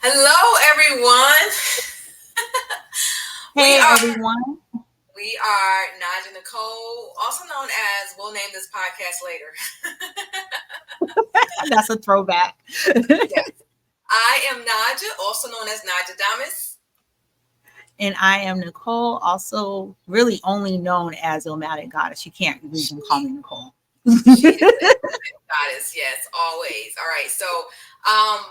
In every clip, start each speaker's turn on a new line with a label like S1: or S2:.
S1: Hello, everyone. we
S2: Hey
S1: are
S2: everyone.
S1: we are Nodja Nicole, also known as. We'll name this podcast later.
S2: That's a throwback.
S1: Yes, I am Nodja, also known as Nodja Damas.
S2: And I am Nicole, also really only known as Ilmatic Goddess. You can't even call
S1: She
S2: me Nicole.
S1: she is a goddess. Yes, always. All right, so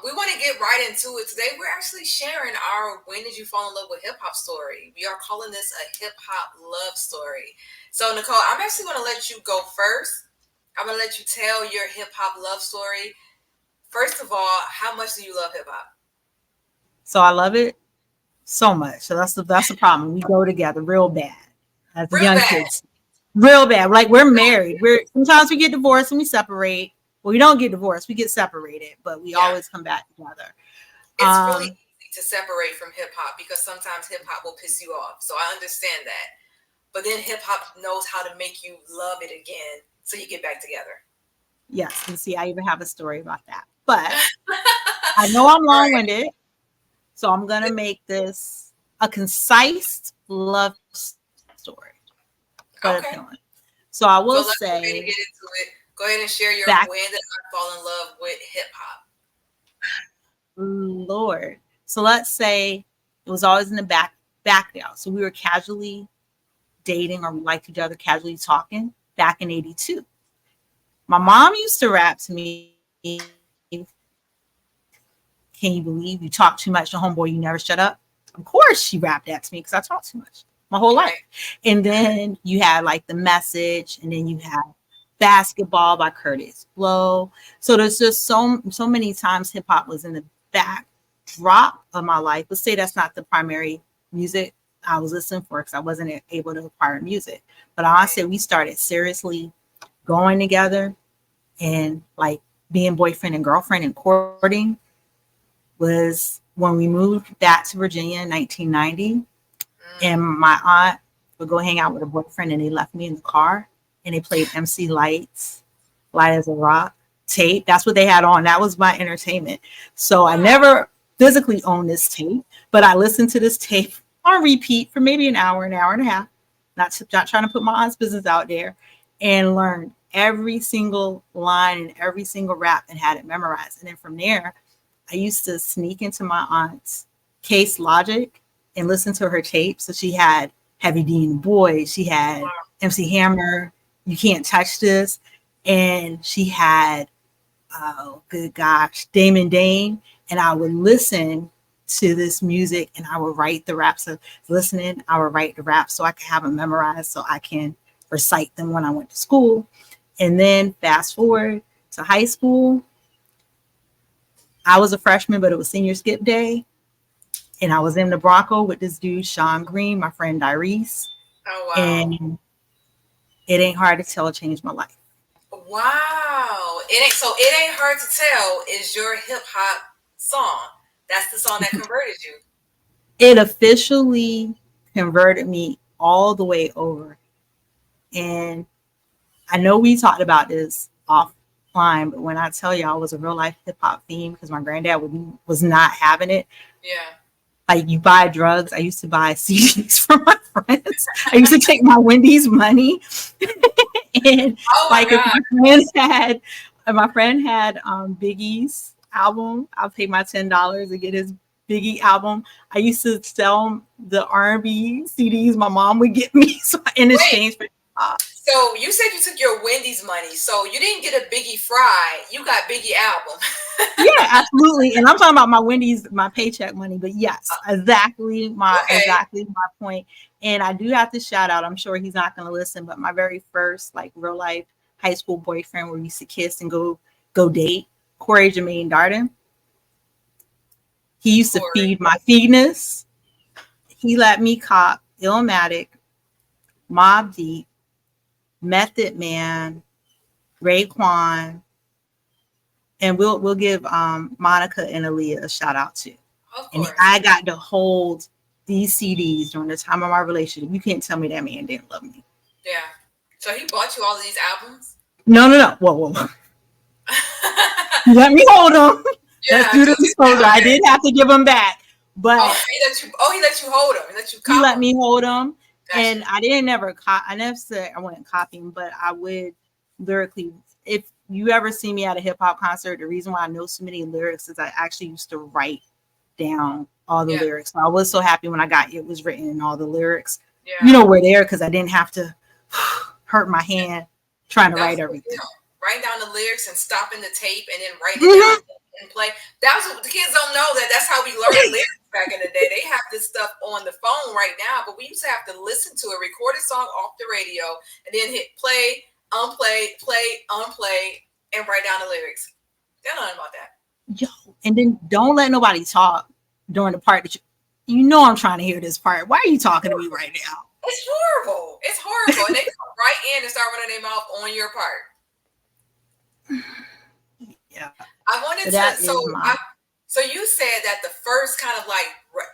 S1: we want to get right into it today. We're actually sharing our "When did you fall in love with hip hop" story. We are calling this a hip hop love story. So Nicole, I'm actually going to let you go first. I'm going to let you tell your hip hop love story. First of all, how much do you love hip hop?
S2: So I love it so much. So that's the problem. We go together real bad as
S1: Real
S2: young
S1: bad.
S2: kids. Real bad. Like we're married. We're sometimes we get divorced and we separate. Well, we don't get divorced, we get separated, but we
S1: Yeah.
S2: always come back together.
S1: It's really
S2: Um,
S1: easy to separate from hip hop because sometimes hip hop will piss you off. So I understand that. But then hip hop knows how to make you love it again. So you get back together.
S2: yes, and see, I even have a story about that. But I know I'm
S1: All right.
S2: long-winded. So I'm gonna make this a concise love story, but
S1: Okay.
S2: appealing. So I
S1: So
S2: will
S1: let's go ahead and
S2: say
S1: get into it. Go ahead and share your
S2: back,
S1: when did I fall in love with hip hop?
S2: Lord. So let's say it was always in the background. So we were casually dating or we liked each other, casually talking back in '82. My mom used to rap to me, can you believe you talk too much to homeboy, you never shut up? Of course she rapped that to me because I talk too much my whole life.
S1: Right.
S2: And then you had like the message, and then you had basketball by Curtis Blow. So there's just so many times hip hop was in the backdrop of my life. Let's say that's not the primary music I was listening for because I wasn't able to acquire music. But I
S1: Right.
S2: said we started seriously going together and like being boyfriend and girlfriend and courting was when we moved back to Virginia in 1990. And
S1: Mm.
S2: my aunt would go hang out with a boyfriend and they left me in the car and they played MC Lights, Light as a Rock tape. That's what they had on. That was my entertainment. So I
S1: Wow.
S2: never physically owned this tape, but I listened to this tape on repeat for maybe an hour and a half, not trying to put my aunt's business out there, and learned every single line and every single rap and had it memorized. And then from there, I used to sneak into my aunt's Case Logic and listen to her tape. So she had Heavy D and the Boys, she had MC Hammer, You Can't Touch This, and she had, oh good gosh, Damon Dane. And I would listen to this music and I would write the raps. So listening, I would write the raps so I can have them memorized so I can recite them when I went to school. And then fast forward to high school, I was a freshman, but it was senior skip day. And I was in the Bronco with this dude, Sean Green, my friend Dyrese.
S1: Oh wow.
S2: And it ain't hard to tell it changed my life.
S1: Wow. It ain't hard to tell is your hip hop song. That's the song that converted you.
S2: It officially converted me all the way over. And I know we talked about this offline, but when I tell you I was a real life hip hop fiend because my granddad was not having it,
S1: Yeah.
S2: like you buy drugs. I used to buy CDs from my friends. I used to take my Wendy's money and
S1: Oh my
S2: like
S1: God.
S2: if my friend had Biggie's album, I'll pay my $10 to get his Biggie album. I used to sell the R&B CDs my mom would get me so in
S1: Wait.
S2: exchange for
S1: So you said you took your Wendy's money. So you didn't get a Biggie Fry. You got Biggie album.
S2: yeah, absolutely. And I'm talking about my Wendy's, my paycheck money. But yes,
S1: Okay.
S2: exactly my point. And I do have to shout out. I'm sure he's not going to listen, but my very first like real life high school boyfriend, where we used to kiss and go date, Corey Jermaine Darden. He used to
S1: Corey.
S2: feed my feedness. He let me cop Illmatic, Mob Deep, Method Man, Raekwon, and we'll give Monica and Aaliyah a shout out too.
S1: Of
S2: And
S1: course.
S2: I got to hold these CDs during the time of my relationship. You can't tell me that man didn't love me.
S1: Yeah. So he bought you all of these albums?
S2: No, no, no. Whoa, whoa, whoa. Let me hold them. Let's
S1: Yeah,
S2: do the
S1: just
S2: disclosure. I
S1: okay.
S2: did have to give them back,
S1: Oh,
S2: but
S1: he let you hold them. He let you
S2: he
S1: cop
S2: let
S1: them.
S2: me hold them.
S1: Gotcha.
S2: And I didn't never I never said I wouldn't copy him, but I would lyrically. If you ever see me at a hip hop concert, the reason why I know so many lyrics is I actually used to write down all the
S1: Yeah,
S2: lyrics. So I was so happy when I got it was written and all the lyrics,
S1: yeah.
S2: were there because I didn't have to hurt my hand trying to
S1: That
S2: write
S1: was a good
S2: everything.
S1: deal. Writing down the lyrics and stopping the tape and then writing it down
S2: Mhm.
S1: and play. That was what the kids don't know that that's how we learned lyrics back in the day. They have this stuff on the phone right now, but we used to have to listen to a recorded song off the radio and then hit play, unplay, play, unplay, and write down the lyrics. They don't know nothing about that.
S2: Yo, and then don't let nobody talk during the part that you know I'm trying to hear this part. Why are you talking to me right now?
S1: It's horrible. It's horrible. And they come right in and start running their mouth on your part.
S2: Yeah,
S1: I wanted
S2: but
S1: to.
S2: that is my
S1: So you said that the first kind of like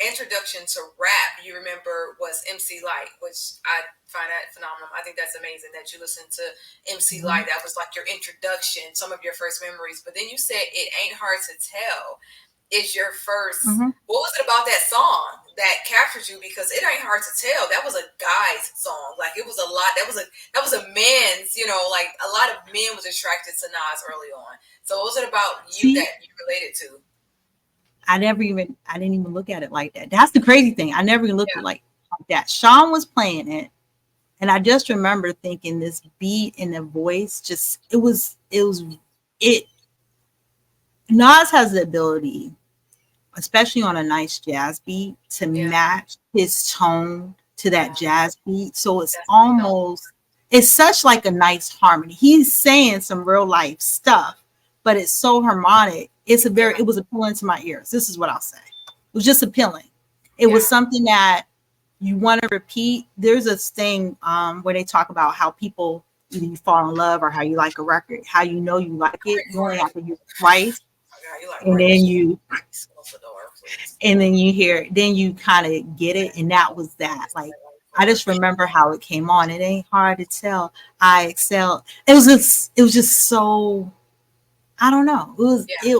S1: introduction to rap you remember was MC Light, which I find that phenomenal. I think that's amazing that you listened to MC
S2: Mhm.
S1: Light. That was like your introduction, some of your first memories. But then you said it ain't hard to tell is your first.
S2: Mhm.
S1: What was it about that song that captured you? Because it ain't hard to tell. That was a guy's song. Like it was a lot. That was a man's. Like a lot of men was attracted to Nas early on. So what was it about you
S2: See,
S1: that you related to?
S2: I didn't even look at it like that. That's the crazy thing. I never even looked at
S1: Yeah,
S2: it like that. Sean was playing it, and I just remember thinking this beat and the voice just it. Nas has the ability, especially on a nice jazz beat, to
S1: yeah,
S2: match his tone to that
S1: yeah.
S2: jazz beat. So
S1: That's what he knows.
S2: it's such like a nice harmony. He's saying some real life stuff, but it's so harmonic.
S1: Yeah,
S2: It was appealing to my ears. This is what I'll say. It was just appealing. It was
S1: yeah.
S2: something that you want to repeat. There's a thing where they talk about how people either you fall in love or how you like a record, how you know you like it. You only have to hear it twice,
S1: Oh God, you like
S2: and
S1: writing
S2: then
S1: shit.
S2: you
S1: Please close the door, please.
S2: you hear then you kind of get it, and that was that. Like I just remember how it came on. It ain't hard to tell. I excel. It was just so I don't know.
S1: Yeah,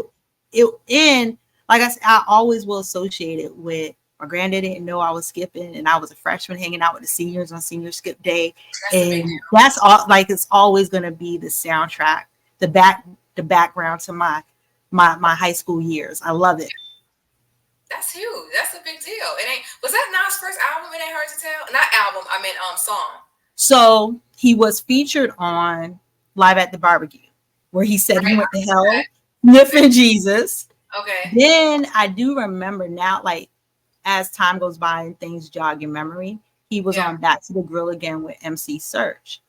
S2: It and like I said, I always will associate it with my granddad didn't know I was skipping, and I was a freshman hanging out with the seniors on senior skip day,
S1: that's a big
S2: and
S1: deal.
S2: that's all. Like it's always going to be the soundtrack, the background to my high school years. I love it.
S1: That's huge. That's a big deal. It ain't. Was that Nas' first album? It ain't hard to tell. Not album. I mean, song.
S2: So he was featured on Live at the Barbecue, where he said he
S1: Right.
S2: went
S1: I
S2: to
S1: remember
S2: hell
S1: that.
S2: sniffing Jesus.
S1: Okay.
S2: Then I do remember now, like as time goes by and things jog your memory, he was
S1: Yeah.
S2: on Back to the Grill again with MC Search.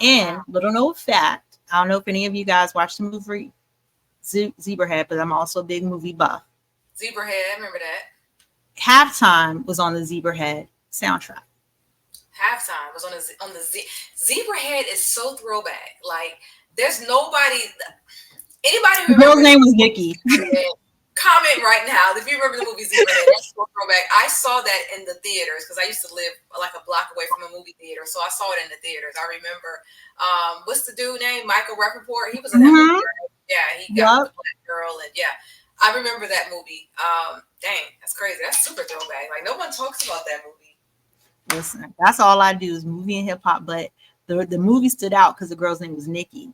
S1: Oh wow.
S2: And little known fact, I don't know if any of you guys watched the movie Zebrahead, but I'm also a big movie buff.
S1: Zebrahead. I remember that.
S2: Halftime was on the Zebrahead soundtrack.
S1: Halftime was on the Zebrahead is so throwback. Like there's nobody. Anybody
S2: The
S1: who
S2: girl's
S1: remembers
S2: name was Nikki.
S1: Zebrahead, comment right now if you remember the movie Zebrahead. That's so throwback. I saw that in the theaters because I used to live like a block away from a movie theater, so I saw it in the theaters. I remember. What's the dude name? Michael Rappaport. He was in that movie,
S2: Mm-hmm.
S1: right? Yeah, he got with the
S2: Yep.
S1: black girl, and yeah, I remember that movie. Dang, that's crazy. That's super throwback. Like no one talks about that movie.
S2: Listen, that's all I do is movie and hip hop. But the movie stood out because the girl's name was Nikki.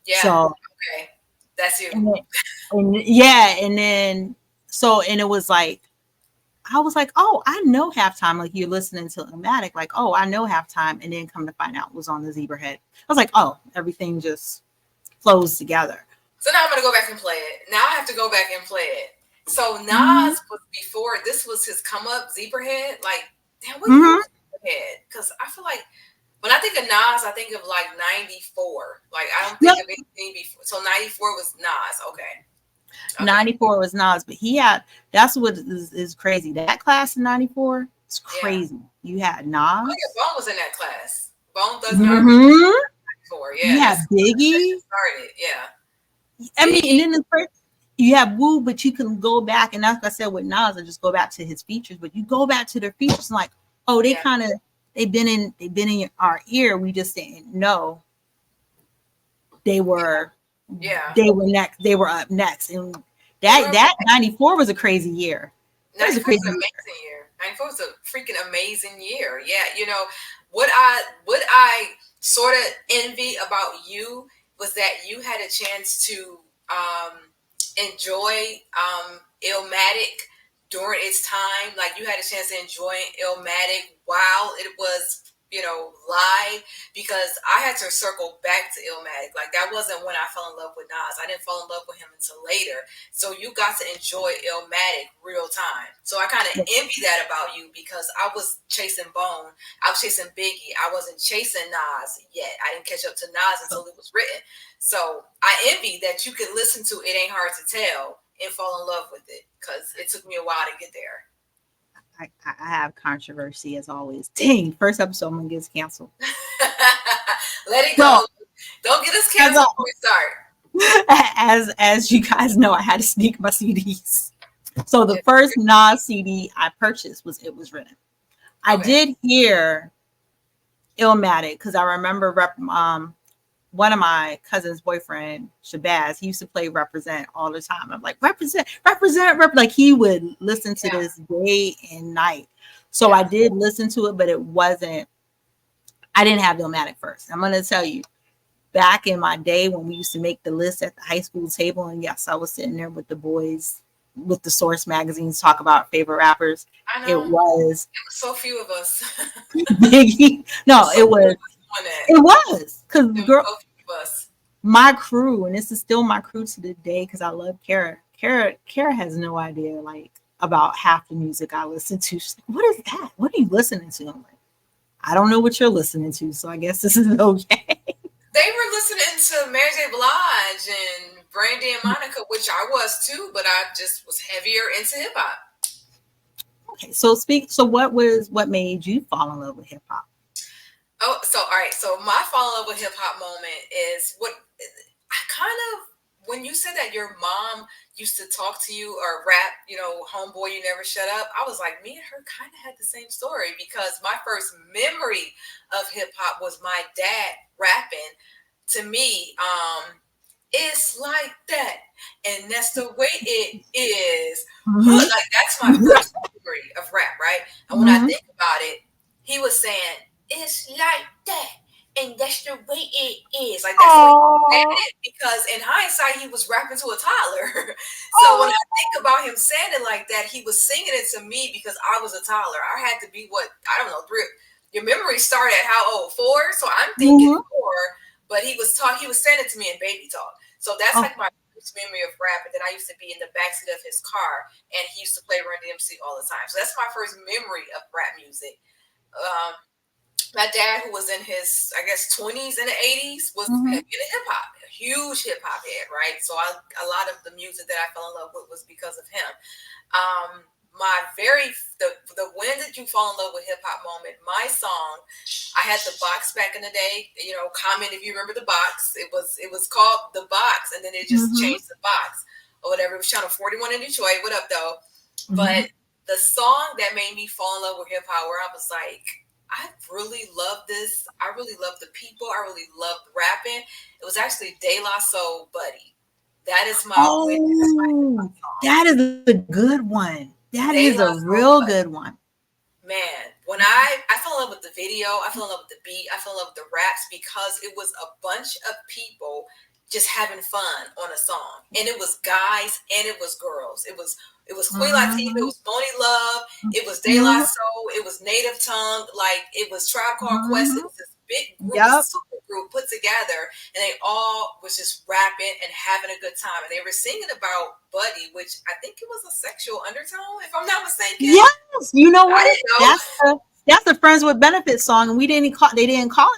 S1: Yeah.
S2: So
S1: Okay, that's you.
S2: and, then, and yeah, and then and it was like I was like, oh, I know halftime. Like you're listening to Illmatic, like, oh, I know halftime, and then come to find out it was on the Zebrahead. I was like, oh, everything just flows together.
S1: So now I'm gonna go back and play it. Now I have to go back and play it. So
S2: Mm-hmm.
S1: Nas was before this was his come up Zebrahead. Like, damn, what year
S2: Mm-hmm.
S1: was Zebrahead? Because I feel like when I think of Nas, I think of like '94. Like I don't
S2: Yep.
S1: think of anything before. So '94 was Nas. Okay, okay,
S2: 94 was Nas, but he had that's what is crazy. That class in 94 is
S1: yeah.
S2: crazy. You had
S1: Oh yeah,
S2: Nas.
S1: Bone was in that class. Bone Thugs and Harmony
S2: Mm-hmm.
S1: '94.
S2: You
S1: Yeah,
S2: had
S1: that
S2: Biggie.
S1: shit started. Yeah,
S2: I mean, and
S1: Biggie.
S2: then the first you have Woo, but you can go back, and that's what I said with Nas, I just go back to his features, but you go back to their features and like, oh,
S1: Yeah,
S2: they've been in our ear. We just didn't know they
S1: yeah,
S2: were
S1: yeah.
S2: they were up next. And
S1: And we're
S2: That 94 was a crazy year. That was a
S1: 94 was
S2: crazy
S1: an
S2: year.
S1: amazing year. 94 was a freaking amazing year. Yeah, what I sort of envy about you was that you had a chance to enjoy Illmatic during its time. Like you had a chance to enjoy Illmatic while it was live, because I had to circle back to Illmatic. Like that wasn't when I fell in love with Nas. I didn't fall in love with him until later. So you got to enjoy Illmatic real time. So I kind of envy that about you, because I was chasing Bone. I was chasing Biggie. I wasn't chasing Nas yet. I didn't catch up to Nas until it was written. So I envy that you could listen to It Ain't Hard to Tell and fall in love with it, because it took me a while to get there.
S2: I have controversy as always. Dang, first episode I'm gonna get canceled.
S1: Let it
S2: So
S1: go. Don't get us
S2: as
S1: canceled before we start.
S2: as you guys know, I had to sneak my CDs. So the first Nas CD I purchased was It Was Written. I
S1: Okay.
S2: did hear Illmatic because I remember one of my cousin's boyfriend, Shabazz, he used to play Represent all the time. I'm like, represent, represent, like he would listen to this day and night. So I did listen to it, but it wasn't, I didn't have Illmatic first. I'm gonna tell you, back in my day when we used to make the list at the high school table, and yes, I was sitting there with the boys with the Source magazines talk about favorite rappers.
S1: I
S2: It
S1: know.
S2: was
S1: So few of us.
S2: Biggie. No,
S1: So
S2: it was
S1: on that.
S2: it was because
S1: There was
S2: girl,
S1: so few of us.
S2: my crew, and this is still my crew to the day because I love Kara. Kara has no idea like about half the music I listen to. She's like, "What is that? What are you listening to?" I'm like, "I don't know what you're listening to, so I guess this is okay."
S1: They were listening to Mary J. Blige and Brandy and Monica, which I was too, but I just was heavier into hip hop.
S2: Okay, so So what made you fall in love with hip hop?
S1: Oh, so all right. So my fall in love with hip hop moment is what I kind of, when you said that your mom used to talk to you or rap, homeboy, you never shut up. I was like, me and her kind of had the same story, because my first memory of hip hop was my dad rapping to me. It's like that, and that's the way it is.
S2: Mm-hmm.
S1: Like that's my first memory of rap, right? And when I
S2: Mm-hmm.
S1: think about it, he was saying it's like that, and that's the way it is. Like that's the way he said
S2: Oh,
S1: it, because in hindsight, he was rapping to a toddler. So when
S2: oh,
S1: I think about him saying it like that, he was singing it to me because I was a toddler. I had to be, what, I don't know, three. Your memory started at how old? 4. So I'm thinking
S2: mm-hmm.
S1: 4, but he was saying it to me in baby talk. So that's
S2: Oh,
S1: like my first memory of rap. And then I used to be in the backseat of his car, and he used to play Run DMC all the time. So that's my first memory of rap music. Um, my dad, who was in his, I guess, 20s and the 80s, was
S2: mm-hmm.
S1: heavy into hip hop, a huge hip hop head, right? So a lot of the music that I fell in love with was because of him. My the when did you fall in love with hip hop moment? My song, I had the box back in the day. Comment if you remember the box. It was called the box, and then they just
S2: Mm-hmm.
S1: changed the box or whatever. It was Channel 41 in Detroit. What up, though?
S2: Mm-hmm.
S1: But the song that made me fall in love with hip hop, where I was like, I really love this. I really love the people. I really loved rapping. It was actually De La Soul, Buddy. That is my win. That's my hip
S2: Oh,
S1: hop song.
S2: that is a good one. That is a
S1: De La
S2: real
S1: Soul,
S2: good
S1: Buddy.
S2: one.
S1: Man, when I fell in love with the video, I fell in love with the beat, I fell in love with the raps, because it was a bunch of people just having fun on a song, and it was guys and it was girls. It was Queen Latifah, it
S2: Mm-hmm.
S1: was Boney Love, it was De La
S2: Mm-hmm.
S1: Soul, it was Native Tongue, like it was Tribe Called Quest. It
S2: Mm-hmm.
S1: was this big group,
S2: Yep.
S1: this super group put together, and they all was just rapping and having a good time, and they were singing about Buddy, which I think it was a sexual undertone, if I'm not mistaken.
S2: Yes. You know
S1: I
S2: what?
S1: didn't know.
S2: That's the Friends with Benefits song, and they didn't call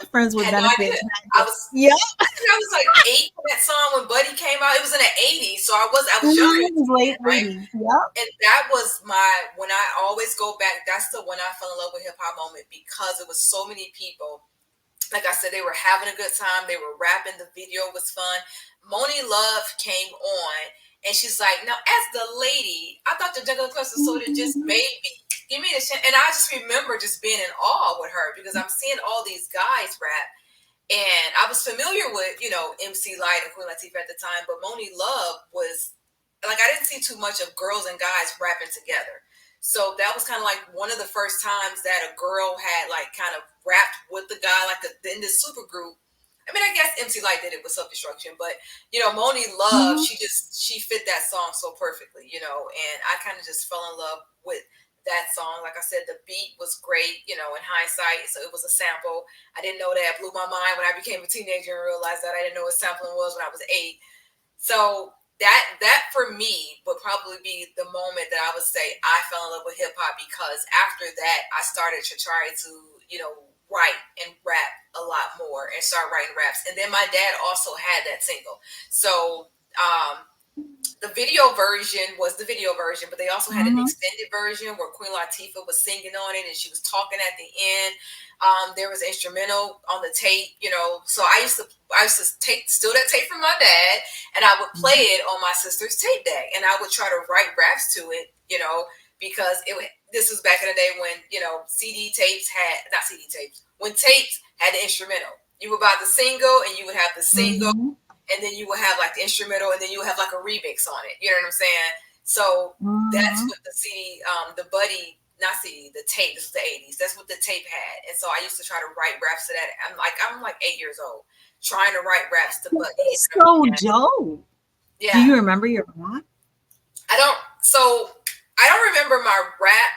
S2: it Friends
S1: I
S2: with
S1: had no idea.
S2: Benefits back then.
S1: I was
S2: Yeah.
S1: I think I was like 8 when that song, when Buddy came out. It was in the 80s, so I was younger
S2: Mm-hmm. It was
S1: then,
S2: late
S1: right?
S2: 80s. Yep.
S1: And that was my, when I always go back, that's the when I fell in love with hip hop moment, because it was so many people. Like I said, they were having a good time. They were rapping. The video was fun. Moni Love came on, and she's like, "Now, as the lady, I thought the Jungle Cluster Soda just
S2: Mm-hmm.
S1: made me. Give me the chance." And I just remember just being in awe with her, because I'm seeing all these guys rap. And I was familiar with, MC Light and Queen Latifah at the time, but Moni Love was like I didn't see too much of girls and guys rapping together. So that was kind of like one of the first times that a girl had like kind of rapped with the guy, like in this super group. I mean, I guess MC Light did it with Self Destruction, but Moni Love,
S2: Mhm.
S1: she fit that song so perfectly, and I kind of just fell in love with that song. Like I said, the beat was great, in hindsight. So it was a sample. I didn't know that. It blew my mind when I became a teenager and realized that I didn't know what sampling was when I was 8. So that for me would probably be the moment that I would say I fell in love with hip hop, because after that I started to try to write and rap a lot more and start writing raps. And then my dad also had that single, so the video version was the video version, but they also had an
S2: Mhm.
S1: extended version where Queen Latifah was singing on it and she was talking at the end. There was an instrumental on the tape, So I used to take steal that tape from my dad, and I would
S2: Mhm.
S1: play it on my sister's tape deck, and I would try to write raps to it, because this was back in the day when CD tapes had not CD tapes when tapes had the instrumental. You would buy the single, and you would have the single,
S2: Mhm.
S1: and then you will have like the instrumental, and then you will have like a remix on it. You know what I'm saying? So that's
S2: Mhm.
S1: what the CD, the Buddy, not CD, the tape. This was the '80s. That's what the tape had, and so I used to try to write raps to that. I'm like 8 years old, trying to write raps to Buddy.
S2: It's so dope. Do
S1: Yeah,
S2: you remember your rap?
S1: I don't. So I don't remember my rap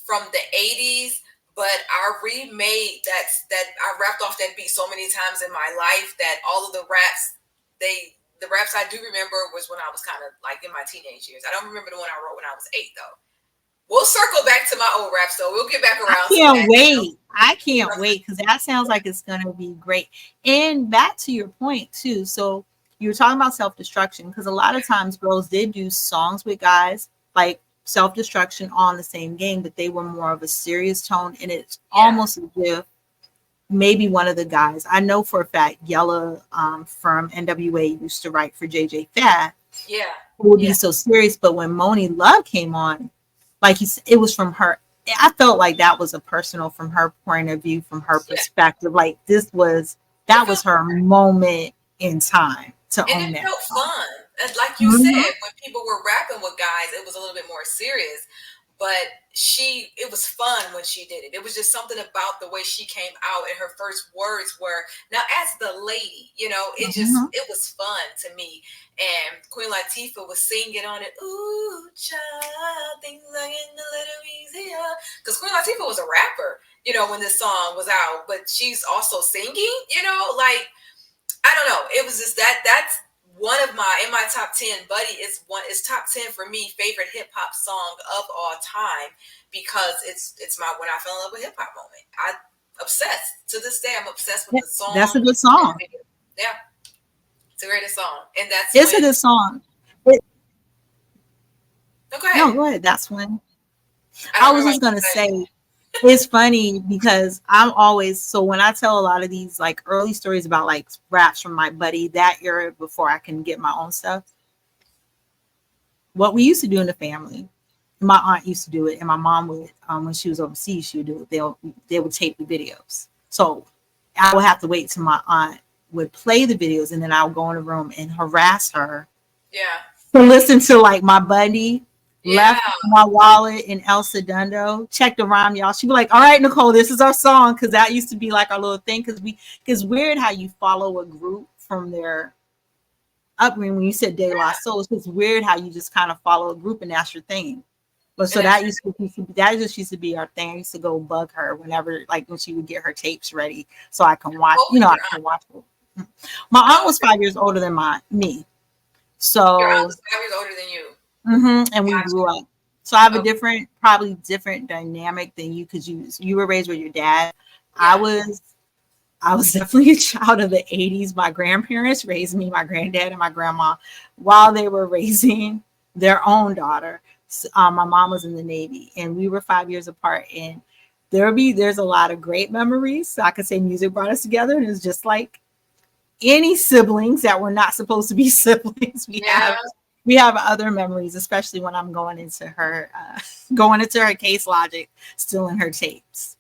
S1: from the '80s, but I remade that I rapped off that beat so many times in my life that all of the raps I do remember was when I was kind of like in my teenage years. I don't remember the one I wrote when I was 8 though. We'll circle back to my old raps though. We'll get back
S2: I
S1: around to
S2: can't
S1: that.
S2: wait. I can't wait because that sounds like it's going to be great. And back to your point, too. So you were talking about self destruction because a lot of times girls did do songs with guys like self destruction on the same game, but they were more of a serious tone. And it's
S1: Yeah,
S2: almost as if maybe one of the guys, I know for a fact, Yella from NWA used to write for JJ Fad,
S1: yeah,
S2: it would be
S1: yeah.
S2: so serious. But when Moni Love came on, like it was from her. I felt like that was a personal from her point of view, from her
S1: Yeah.
S2: perspective. Like
S1: It
S2: that
S1: feels
S2: was her moment in time to
S1: And
S2: own
S1: it
S2: that
S1: felt
S2: song.
S1: fun. And like you
S2: Mm-hmm.
S1: said, when people were rapping with guys, it was a little bit more serious. But it was fun when she did it. It was just something about the way she came out, and her first words were, now as the lady,
S2: Mm-hmm.
S1: it was fun to me. And Queen Latifah was singing on it, ooh, child, things are getting a little easier. Because Queen Latifah was a rapper, when this song was out, but she's also singing, like, I don't know. It was just that's one of my in my top 10. Buddy is top 10 for me favorite hip hop song of all time, because it's my when I fell in love with hip hop moment. I obsessed to this day. I'm obsessed with
S2: Yeah,
S1: the song
S2: that's a good
S1: and the
S2: song.
S1: video. Yeah, it's the greatest song, and that's
S2: It's a
S1: when.
S2: good song. It,
S1: No, go ahead.
S2: no, go ahead. That's when
S1: I
S2: I
S1: don't
S2: was
S1: remember
S2: just
S1: what you
S2: gonna
S1: said.
S2: say it's funny because I'm always so when I tell a lot of these like early stories about like raps from my buddy that era before I can get my own stuff, what we used to do in the family. My aunt used to do it, and my mom would when she was overseas, she would do it. They would tape the videos. So I would have to wait till my aunt would play the videos, and then I would go in the room and harass her
S1: Yeah,
S2: to listen to like my buddy
S1: yeah.
S2: left my wallet in El Segundo. Check the rhyme, y'all. She'd be like, "All right, Nicole, this is our song," because that used to be like our little thing. Because weird how you follow a group from their upbringing. When you said De La Soul, it's just weird how you just kind of follow a group and that's your thing. But
S1: And
S2: so
S1: that's
S2: that just used to be our thing. I used to go bug her whenever, like when she would get her tapes ready, so I can watch.
S1: what was
S2: I
S1: your
S2: can
S1: aunt?
S2: watch it. My
S1: How
S2: aunt
S1: old?
S2: was 5 years older than me,
S1: Your aunt
S2: so
S1: was 5 years older than you.
S2: and we
S1: Gotcha.
S2: grew up. So I have a
S1: Okay.
S2: probably different dynamic than you because you were raised with your dad. I
S1: Yeah.
S2: was I was definitely a child of the 80s. My grandparents raised me, my granddad and my grandma, while they were raising their own daughter. My mom was in the Navy, and we were 5 years apart. And there's a lot of great memories. So I could say music brought us together, and it's just like any siblings that were not supposed to be siblings.
S1: Yeah.
S2: We have other memories, especially when I'm going into her case logic, still in her tapes.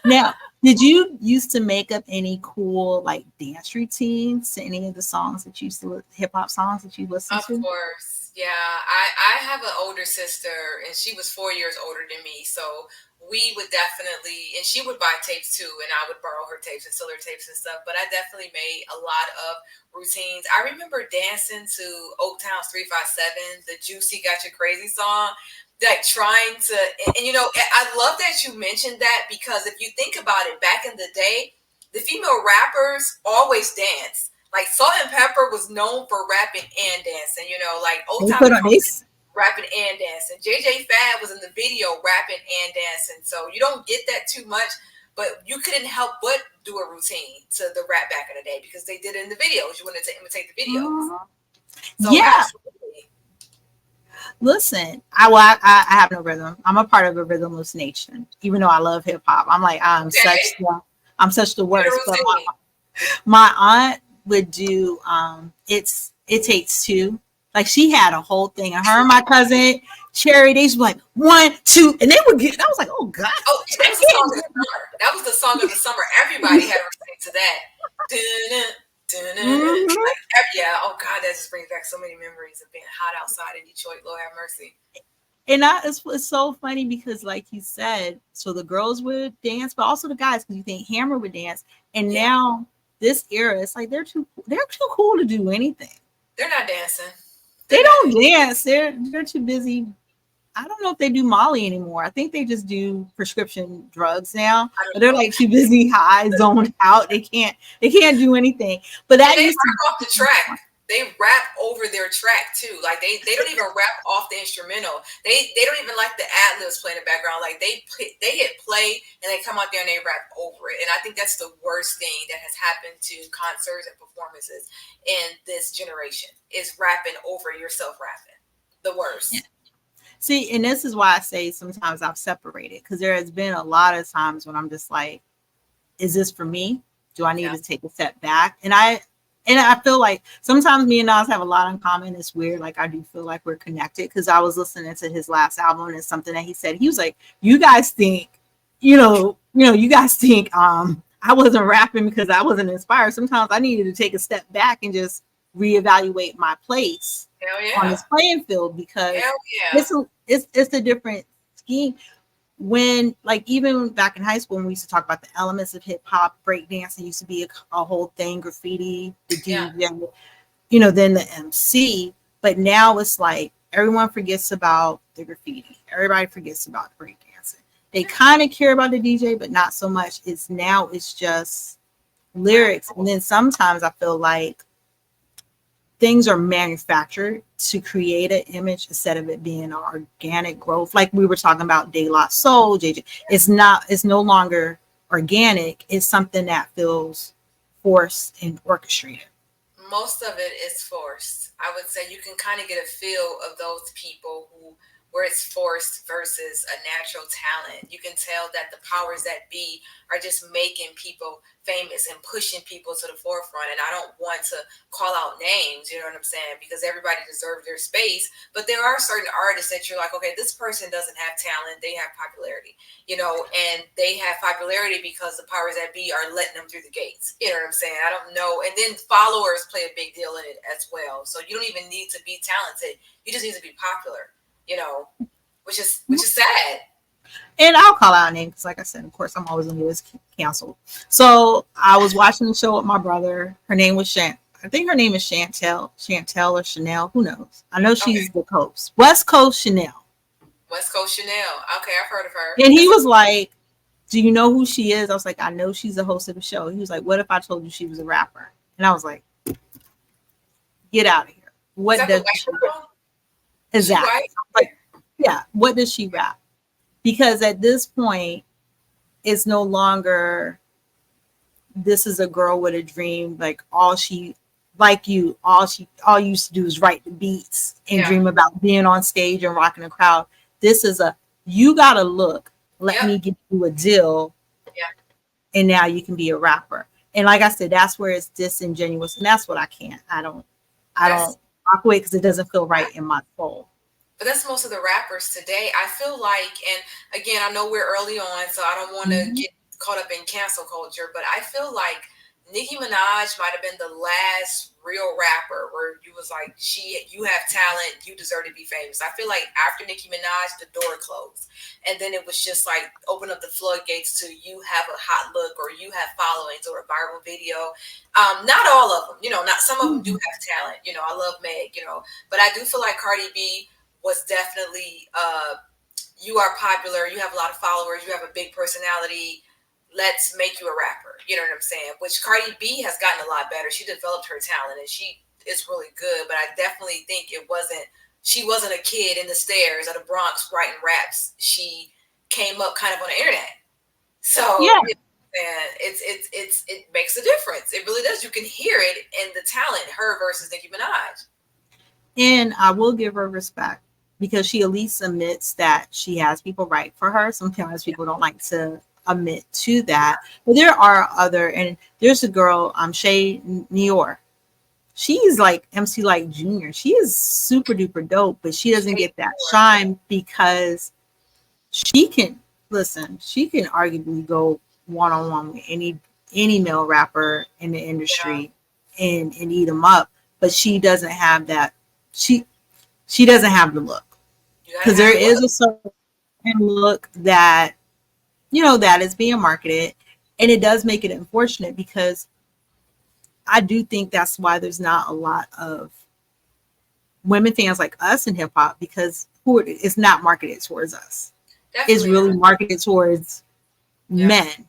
S2: Now, Did you used to make up any cool like dance routines to any of the songs that you used to hip hop songs that you listened
S1: Of
S2: to?
S1: course, yeah. I have an older sister, and she was 4 years older than me. So we would definitely, and she would buy tapes too, and I would borrow her tapes and steal her tapes and stuff. But I definitely made a lot of routines. I remember dancing to Oaktown's 357, the Juicy Got You Crazy song. Like trying to, and you know, I love that you mentioned that because if you think about it, back in the day, the female rappers always dance. Like Salt and Pepper was known for rapping and dancing, you know, like Old
S2: They
S1: Town
S2: put on
S1: Nicole
S2: this.
S1: rapping and dancing. JJ Fad was in the video rapping and dancing. So you don't get that too much, but you couldn't help but do a routine to the rap back in the day because they did it in the videos. You wanted to imitate the videos.
S2: Mhm.
S1: So
S2: Yeah.
S1: absolutely.
S2: Listen, I have no rhythm. I'm a part of a rhythmless nation, even though I love hip hop.
S1: Okay.
S2: I'm such the
S1: Get a
S2: worst. But
S1: routine.
S2: my aunt would do it takes two. Like she had a whole thing, and her and my cousin Cherry, they used to be like 1, 2, and they would get. I was like, oh god,
S1: Oh,
S2: I
S1: that was the song of
S2: can't.
S1: the summer. That was the song of the summer. Everybody had a routine to that. Dun-dun, dun-dun-dun.
S2: Mhm.
S1: Like, yeah. Oh God, that just brings back so many memories of being hot outside in Detroit. Lord have mercy.
S2: And it's so funny because, like you said, so the girls would dance, but also the guys, because you think Hammer would dance, and
S1: Yeah,
S2: now this era, it's like they're too cool to do anything.
S1: they're not dancing.
S2: They
S1: They're not.
S2: don't dance. They're too busy. I don't know if they do Molly anymore. I think they just do prescription drugs now.
S1: I
S2: But
S1: don't
S2: they're
S1: know.
S2: like too busy, high, zoned out. They can't do anything. But
S1: And
S2: that
S1: they
S2: used to
S1: rap off the
S2: be
S1: track.
S2: fun.
S1: They rap over their track too. Like they don't even rap off the instrumental. They don't even like the ad libs playing in the background. Like they hit play and they come out there and they rap over it. And I think that's the worst thing that has happened to concerts and performances in this generation is rapping over yourself rapping. The
S2: Yeah.
S1: worst.
S2: See, and this is why I say sometimes I've separated, because there has been a lot of times when I'm just like, is this for me? Do I need
S1: Yeah.
S2: to take a step back? And I feel like sometimes me and Nas have a lot in common. It's weird. Like I do feel like we're connected because I was listening to his last album and it's something that he said. He was like, "You guys think, you guys think I wasn't rapping because I wasn't inspired. Sometimes I needed to take a step back and just reevaluate my place
S1: Hell
S2: on
S1: yeah.
S2: this playing field because
S1: Hell yeah.
S2: it's a different scheme." When like even back in high school when we used to talk about the elements of hip hop, breakdancing used to be a whole thing, graffiti, the
S1: Yeah.
S2: DJ, then the MC. But now it's like everyone forgets about the graffiti. Everybody forgets about the breakdancing. They kind of care about the DJ, but not so much. It's just
S1: Right.
S2: lyrics. And then sometimes I feel like things are manufactured to create an image instead of it being an organic growth. Like we were talking about De La Soul, JJ. It's no longer organic. It's something that feels forced and orchestrated.
S1: Most of it is forced. I would say you can kind of get a feel of those people who where it's forced versus a natural talent. You can tell that the powers that be are just making people famous and pushing people to the forefront. And I don't want to call out names, you know what I'm saying? Because everybody deserves their space. But there are certain artists that you're like, okay, this person doesn't have talent, they have popularity, and they have popularity because the powers that be are letting them through the gates. You know what I'm saying? I don't know. And then followers play a big deal in it as well. So you don't even need to be talented. You just need to be popular, you know, which is sad.
S2: And I'll call out names because, like I said, of course, I'm always going to get canceled. So I was watching the show with my brother. Her name was I think her name is Chantel or Chanel. Who knows? I know
S1: Okay.
S2: she's the coast, West Coast Chanel.
S1: West Coast Chanel. Okay, I've heard of her.
S2: And he was like, "Do you know who she is?" I was like, "I know she's the host of the show." He was like, "What if I told you she was a rapper?" And I was like, "Get out of here.
S1: Is
S2: What
S1: that the
S2: does
S1: white
S2: she rap?"
S1: girl? Is she
S2: Exactly.
S1: white?
S2: Like, yeah, what does she rap? Because at this point, it's no longer this is a girl with a dream. Like all you used to do is write the beats and
S1: Yeah.
S2: dream about being on stage and rocking the crowd. This is you gotta look. Let
S1: Yep.
S2: me get you a deal,
S1: Yeah.
S2: and now you can be a rapper. And like I said, that's where it's disingenuous, and that's what I can't. I
S1: That's
S2: don't rock with because it doesn't feel right in my soul.
S1: but that's most of the rappers today. I feel like, and again, I know we're early on, so I don't want to
S2: Mhm.
S1: get caught up in cancel culture, but I feel like Nicki Minaj might have been the last real rapper where you was like, you have talent, you deserve to be famous. I feel like after Nicki Minaj, the door closed, and then it was just like open up the floodgates to you have a hot look or you have followings or a viral video. Not all of them, not some of them do
S2: Mhm.
S1: have talent. I love Meg, but I do feel like Cardi B was definitely you are popular, you have a lot of followers, you have a big personality. Let's make you a rapper. You know what I'm saying? Which Cardi B has gotten a lot better. She developed her talent and she is really good. But I definitely think she wasn't a kid in the stairs of the Bronx writing raps. She came up kind of on the internet. So
S2: Yeah.
S1: it makes a difference. It really does. You can hear it in the talent, her versus Nicki Minaj.
S2: And I will give her respect because she at least admits that she has people write for her. Sometimes
S1: Yeah.
S2: people don't like to admit to that. But there are other, and there's a girl, Shay Nior. She's like MC Light Junior. She is super duper dope, but she doesn't
S1: Shade
S2: get that
S1: Moore.
S2: shine because she can listen, she can arguably go one on one with any male rapper in the
S1: Yeah.
S2: industry and eat them up, but she doesn't have that. She she doesn't have the look
S1: You gotta
S2: because
S1: have
S2: there
S1: the
S2: is
S1: look.
S2: a certain look that that is being marketed, and it does make it unfortunate because I do think that's why there's not a lot of women fans like us in hip hop because it's not marketed towards us. It's
S1: Definitely
S2: really
S1: not.
S2: marketed towards
S1: Yeah.
S2: men.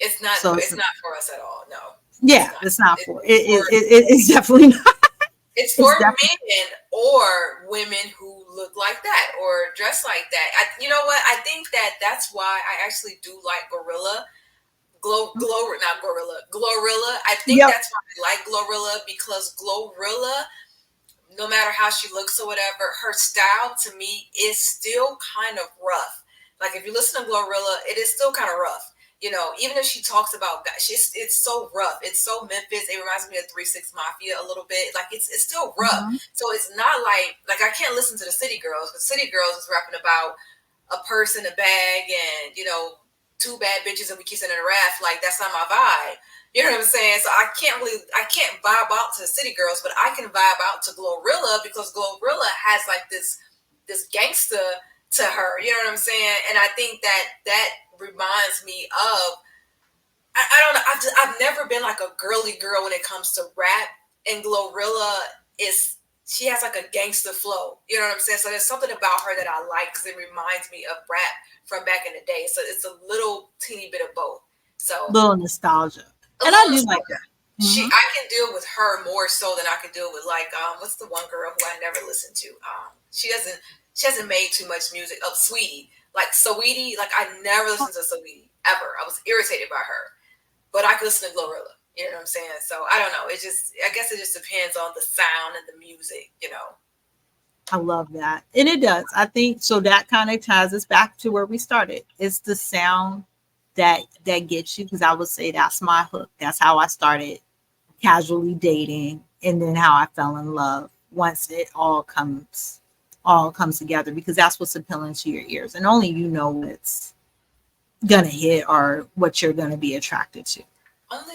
S1: It's not
S2: So
S1: it's not for us at all. No. It's
S2: yeah,
S1: not.
S2: it's not
S1: It's
S2: for it.
S1: for
S2: It's definitely not.
S1: it's for
S2: It's definitely
S1: men or women who look like that or dress like that. You know what? I think that's why I actually do like not Gorilla, Glorilla. I think
S2: yep.
S1: that's why I like Glorilla because Glorilla, no matter how she looks or whatever, her style to me is still kind of rough. Like if you listen to Glorilla, it is still kind of rough. Even if she talks about guys, it's so rough. It's so Memphis. It reminds me of 3 6 Mafia a little bit. Like it's still rough.
S2: Mhm.
S1: So it's not like I can't listen to the City Girls because City Girls is rapping about a purse in a bag and two bad bitches and we kissing in a raft. Like that's not my vibe. You know what I'm saying? So I can't vibe out to the City Girls, but I can vibe out to Glorilla because Glorilla has like this gangsta to her. You know what I'm saying? And I think that reminds me of I don't know. I've never been like a girly girl when it comes to rap, and Glorilla is she has like a gangster flow. You know what I'm saying? So there's something about her that I like because it reminds me of rap from back in the day. So it's a little teeny bit of both. So
S2: Little nostalgia,
S1: a
S2: and I
S1: little
S2: do like that. Hmm.
S1: I can deal with her more so than I can deal with like what's the one girl who I never listened to? She hasn't made too much music. Oh, Sweetie. Like Sweetie, like I never listened to Sweetie ever. I was irritated by her. But I could listen to Glorilla. You know what I'm saying? So I don't know. I guess it just depends on the sound and the music.
S2: I love that, and it does. I think so. That kind of ties us back to where we started. It's the sound that gets you because I would say that's my hook. That's how I started casually dating, and then how I fell in love once it all comes together because that's what's appealing to your ears, and only you know what's gonna hit or what you're gonna be attracted to.
S1: Only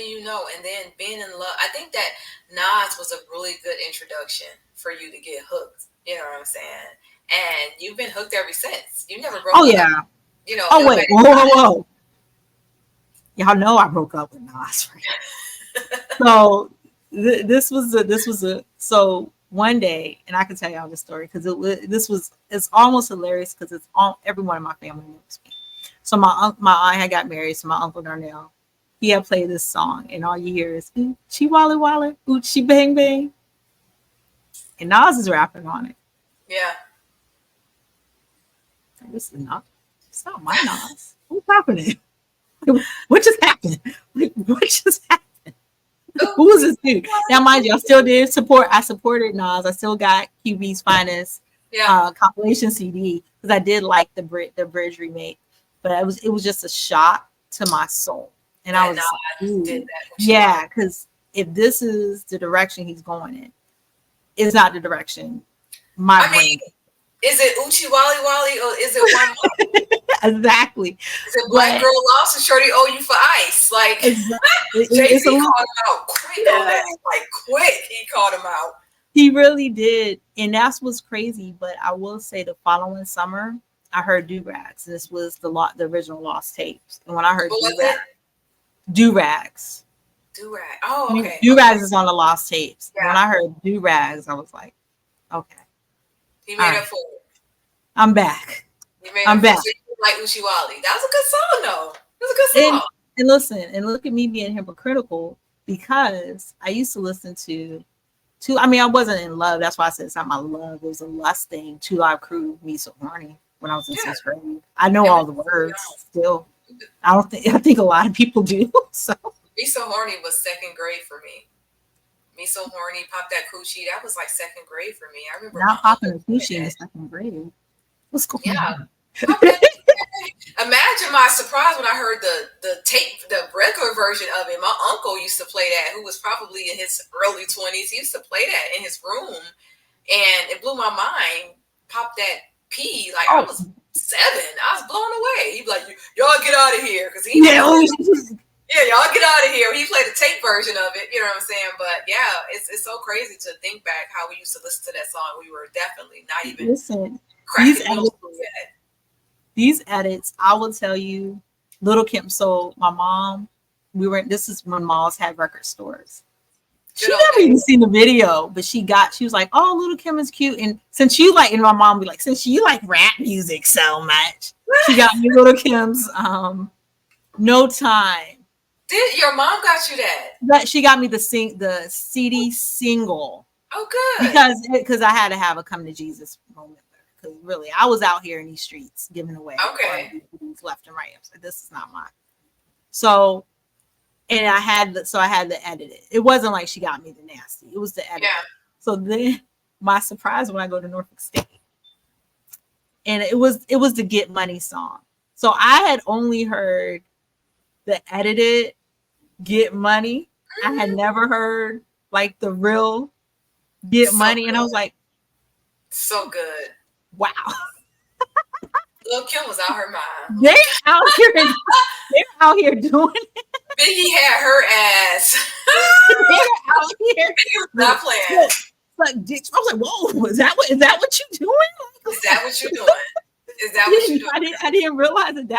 S1: you know. And then being in love, I think that Nas was a really good introduction for you to get hooked. You know what I'm saying? And you've been hooked ever since. You never
S2: Oh
S1: broke up.
S2: yeah. Oh
S1: No
S2: wait.
S1: matter.
S2: Whoa, whoa, whoa. Y'all know I broke up with Nas. Right? So this was a so one day, and I can tell y'all this story because it's almost hilarious because it's all everyone in my family knows me. So my aunt had got married, so my uncle Darnell, he had played this song, and all you hear is ooh she wally wally, ooh she bang bang, and Nas is rapping on it.
S1: Yeah.
S2: Like, this is not, it's not my Nas. What's happening? What just happened? Like, what just happened?
S1: Oh,
S2: Who was this dude? Now, mind you, I still did support. I supported Nas. I still got QB's finest
S1: yeah.
S2: compilation CD because I did like the bridge remake, but it was just a shot to my soul, and I
S1: That
S2: was just like,
S1: Nas did
S2: ooh,
S1: that. What you want?
S2: yeah, because if this is the direction he's going in, it's not the direction my
S1: I mean,
S2: brain.
S1: is it Uchi Wally Wally or is it one more?
S2: Exactly.
S1: Is it black
S2: But
S1: girl lost and Shorty owe you for ice? Like Jay
S2: it's a
S1: Z
S2: little,
S1: called him out quick on
S2: yeah,
S1: that. Like quick, he called him out.
S2: he really did. And that's what's crazy. But I will say the following summer, I heard do rags. This was the original Lost tapes. And when I heard
S1: What was it?
S2: do rags,
S1: Do rag. Oh, okay,
S2: do
S1: okay.
S2: rags is on the Lost tapes. And when
S1: Yeah,
S2: I heard do rags, I was like, okay,
S1: he
S2: all
S1: made up
S2: right,
S1: for it.
S2: I'm back.
S1: He made
S2: I'm
S1: up for it.
S2: back.
S1: So you like Ushiwali. That was a good song, though. It was a good
S2: And
S1: song.
S2: and listen, and look at me being hypocritical because I used to listen to. I mean, I wasn't in love. That's why I said it's not my love. It was a lust thing. Two Live Crew, Me So Horny when I was in
S1: Yeah,
S2: sixth grade. I know
S1: and we
S2: all the words still. I think a lot of people do. So
S1: Me So Horny was second grade for me. Me So Horny, Pop That Coochie. That was like second grade for me. I remember my
S2: not popping
S1: uncle
S2: a
S1: playing
S2: sushi in the
S1: that.
S2: second grade. What's going
S1: Yeah,
S2: on?
S1: Pop That. Imagine my surprise when I heard the tape, the regular version of it. My uncle used to play that, who was probably in his early 20s. He used to play that in his room, and it blew my mind. Pop That P, like I
S2: Oh
S1: was 7. I was blown away. He'd be like, "Y'all get out of here," because he
S2: yeah,
S1: was
S2: oh,
S1: yeah, y'all get out of here. He played the tape version of it. You know what I'm saying? But yeah, it's so crazy to think back how we used to listen to that song. We were definitely not even
S2: listen. These
S1: cracking middle
S2: edits,
S1: school yet.
S2: these edits, I will tell you, Little Kim. So my mom, we were. This is when malls had record stores. She
S1: Good old
S2: never even
S1: days.
S2: seen the video, but she was like, "Oh, Little Kim is cute." And since you like, and my mom be like, "Since you like rap music so much," she got me Little Kim's "No Time."
S1: Did your mom got you that?
S2: But she got me the CD single
S1: Oh, good.
S2: because I had to have a come to Jesus moment. Because really, I was out here in these streets giving away
S1: Okay.
S2: R&B left and right. I was like, this is not mine. So and I had to edit it. It wasn't like she got me the nasty. It was the edit.
S1: Yeah.
S2: So then my surprise when I go to Norfolk State, and it was the Get Money song. So I had only heard the edited Get Money. I had
S1: Mhm.
S2: never heard like the real Get
S1: So
S2: Money, and I was
S1: good.
S2: like,
S1: So good.
S2: wow,
S1: Lil' Kim was out her mind.
S2: they're out here, they're out here doing it.
S1: Biggie had her ass.
S2: They're out here.
S1: Biggie was
S2: Like,
S1: not playing.
S2: I was like, whoa, is that what you doing?
S1: Is that what you're doing? Is that what you're doing?
S2: I didn't realize that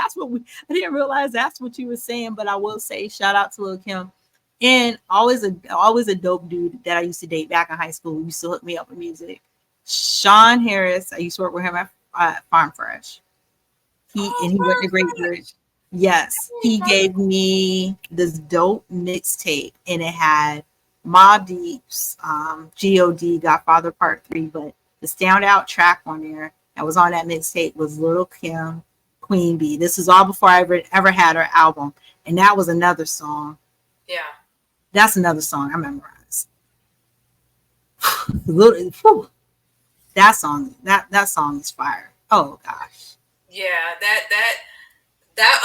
S2: I didn't realize that's what you were saying. But I will say, shout out to Lil Kim, and always a dope dude that I used to date back in high school. He used to hook me up with music. Sean Harris, I used to work with him at Farm Fresh.
S1: Oh,
S2: He went to Great Bridge.
S1: Farfetch.
S2: Yes, he gave me this dope mixtape, and it had Mobb Deep's God, Godfather Part 3, but the standout track on there that was on that mixtape was Little Kim, Queen Bee. This is all before I ever had her album, and that was another song.
S1: Yeah.
S2: That's another song I memorized. Little, whew, that song is fire. Oh gosh.
S1: Yeah. That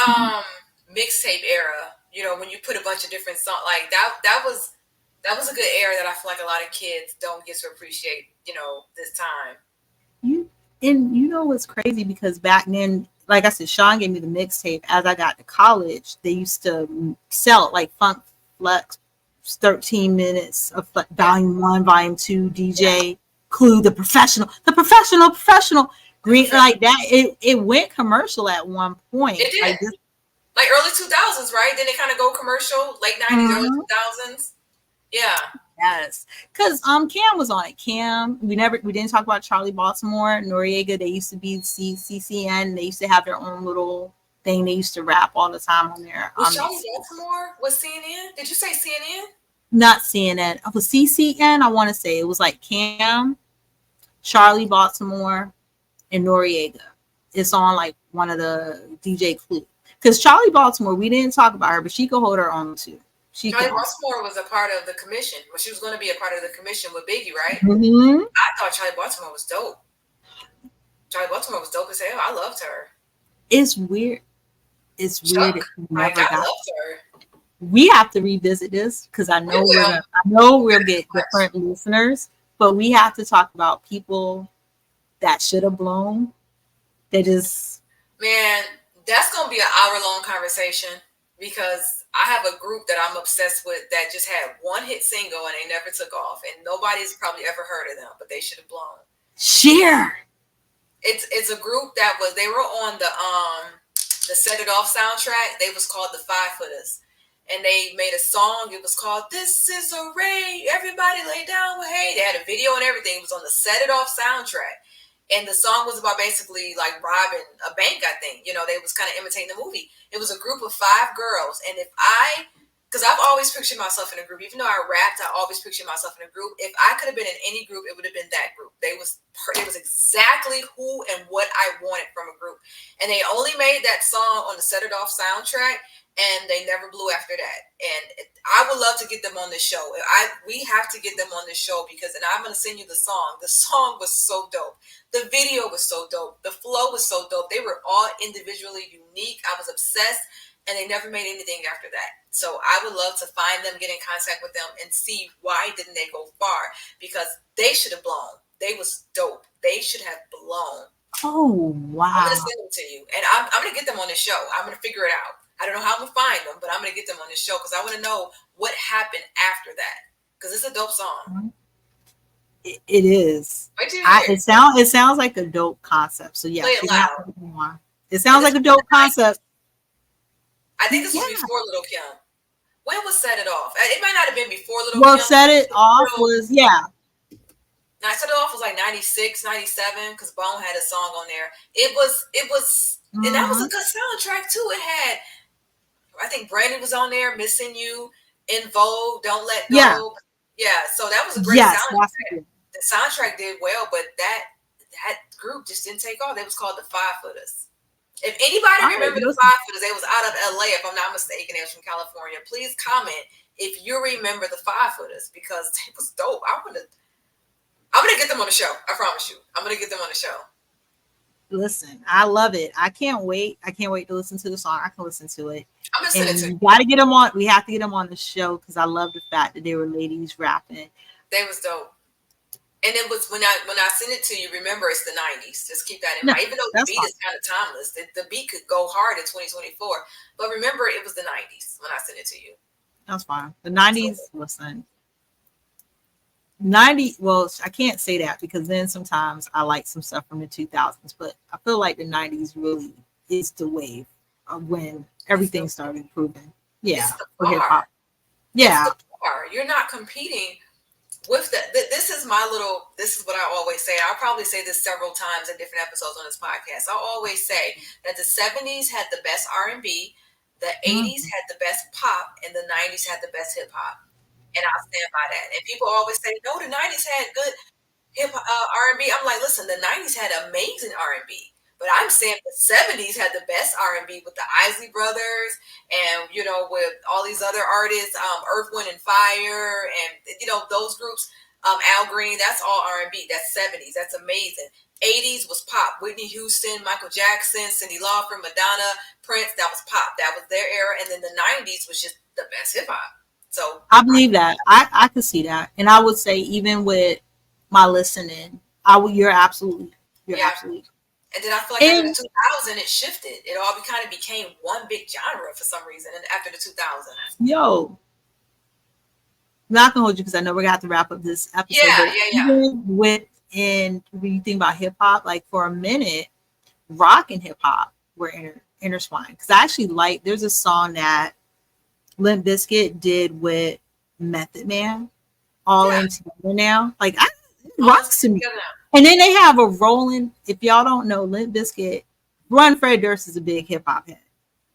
S1: mixtape era, when you put a bunch of different songs like that was a good era that I feel like a lot of kids don't get to appreciate, this time.
S2: You and you know what's crazy because back then, like I said, Sean gave me the mixtape. As I got to college, they used to sell it like Funk Flex, 13 minutes of
S1: Yeah.
S2: Volume One, Volume Two,
S1: Yeah.
S2: DJ Clue, professional,
S1: The
S2: green
S1: professional.
S2: like that. It went commercial at one point,
S1: It did.
S2: like this.
S1: Like early 2000s, right? Then they kind of go commercial, late 90s, early
S2: Mhm.
S1: 2000s. Yeah.
S2: Yes, because Cam was on it. Cam, we didn't talk about Charlie Baltimore, Noriega. They used to be CCN. They used to have their own little thing. They used to rap all the time on there.
S1: Was Charlie Baltimore was CNN? Did you say CNN?
S2: Not CNN. It was CCN. I want to say it was like Cam, Charlie Baltimore, and Noriega. It's on like one of the DJ Clue. Because Charlie Baltimore, we didn't talk about her, but she could hold her own too. She
S1: Charlie
S2: could.
S1: Baltimore was a part of the commission. Well, she was going to be a part of the commission with Biggie, right?
S2: Mm-hmm.
S1: I thought Charlie Baltimore was dope. Charlie Baltimore was dope as hell. I loved her.
S2: It's weird. It's weird
S1: Chuck,
S2: if we
S1: like
S2: never
S1: I
S2: got.
S1: loved her.
S2: We have to revisit this because
S1: We will.
S2: I know we'll get different listeners, but we have to talk about people that should have blown. They just
S1: Man, That's gonna be an hour-long conversation because I have a group that I'm obsessed with that just had one hit single and they never took off, and nobody's probably ever heard of them, but they should have blown.
S2: Share.
S1: It's a group that was they were on the Set It Off soundtrack. They was called the Five Footers. And they made a song. It was called "This Is a Ray." Everybody lay down with hey. They had a video and everything. It was on the Set It Off soundtrack. And the song was about basically like robbing a bank, I think. You know, they was kind of imitating the movie. It was a group of five girls. And because I've always pictured myself in a group. Even though I rapped, I always pictured myself in a group. If I could have been in any group, it would have been that group. It was exactly who and what I wanted from a group. And they only made that song on the Set It Off soundtrack, and they never blew after that. And I would love to get them on the show. We have to get them on the show because, and I'm going to send you the song. The song was so dope. The video was so dope. The flow was so dope. They were all individually unique. I was obsessed, and they never made anything after that. So I would love to find them, get in contact with them, and see why didn't they go far, because they should have blown. They was dope. They should have blown.
S2: Oh
S1: I'm going
S2: wow.
S1: to send them to you, and I'm going to get them on the show. I'm going to figure it out. I don't know how I'm going to find them, but I'm going to get them on the show because I want to know what happened after that, because it's a dope song.
S2: It is.
S1: Wait till you hear it.
S2: It sounds like a dope concept. So yeah,
S1: Play it loud.
S2: It sounds like a dope concept.
S1: I think this was before Little Kim. When was Set It Off? It might not have been before Little
S2: Well,
S1: Kim.
S2: Set It Off was
S1: Now, Set It Off was like 96, 97, because Bone had a song on there. It was, and that was a good soundtrack too. It had, I think Brandy was on there, Missing You, In Vogue, Don't Let Go. Yeah, so that was a great soundtrack. The soundtrack did well, but that group just didn't take off. They was called the Five Footers. If anybody remember the Five Footers, they was out of LA, if I'm not mistaken. They was from California. Please comment if you remember the Five Footers, because they was dope. I'm gonna get them on the show. I promise you. I'm gonna get them on the show.
S2: Listen, I love it. I can't wait. I can't wait to listen to the song. I can listen to it.
S1: I'm gonna send it to you.
S2: Gotta get them on. We have to get them on the show because I love the fact that they were ladies rapping.
S1: They was dope. And it was when I send it to you, remember it's the 90s. Just keep that in mind. Even though the beat is kind of timeless, the beat could go hard in 2024. But remember, it was the 90s when I sent it to you.
S2: That's fine. The 90s, listen. 90, well, I can't say that because then sometimes I like some stuff from the 2000s, but I feel like the 90s really is the wave of when everything started improving. Yeah.
S1: For hip hop.
S2: Yeah.
S1: You're not competing with this is what I always say. I'll probably say this several times in different episodes on this podcast. I'll always say that the 70s had the best R&B, the 80s had the best pop, and the 90s had the best hip hop. And I'll stand by that. And people always say, no, the 90s had good hip R&B. I'm like, listen, the 90s had amazing R&B. But I'm saying the 70s had the best R&B with the Isley Brothers and, with all these other artists, Earth, Wind, and Fire, and, those groups, Al Green, that's all R&B. That's 70s. That's amazing. 80s was pop. Whitney Houston, Michael Jackson, Cyndi Lauper, Madonna, Prince, that was pop. That was their era. And then the 90s was just the best hip-hop. So
S2: I believe that. I could see that. And I would say even with my listening, you're absolutely.
S1: And then I feel like after the 2000, it shifted. It all kind of became one big genre for some reason. And after the 2000s.
S2: Yo. I'm not going to hold you because I know we're going to have to wrap up this episode. Even when you think about hip hop, like for a minute, rock and hip hop were intertwined. Because I actually there's a song that Limp Bizkit did with Method Man all in together now. Like, it rocks to me. And then they have a rolling, if y'all don't know, Limp Bizkit, Fred Durst is a big hip hop head,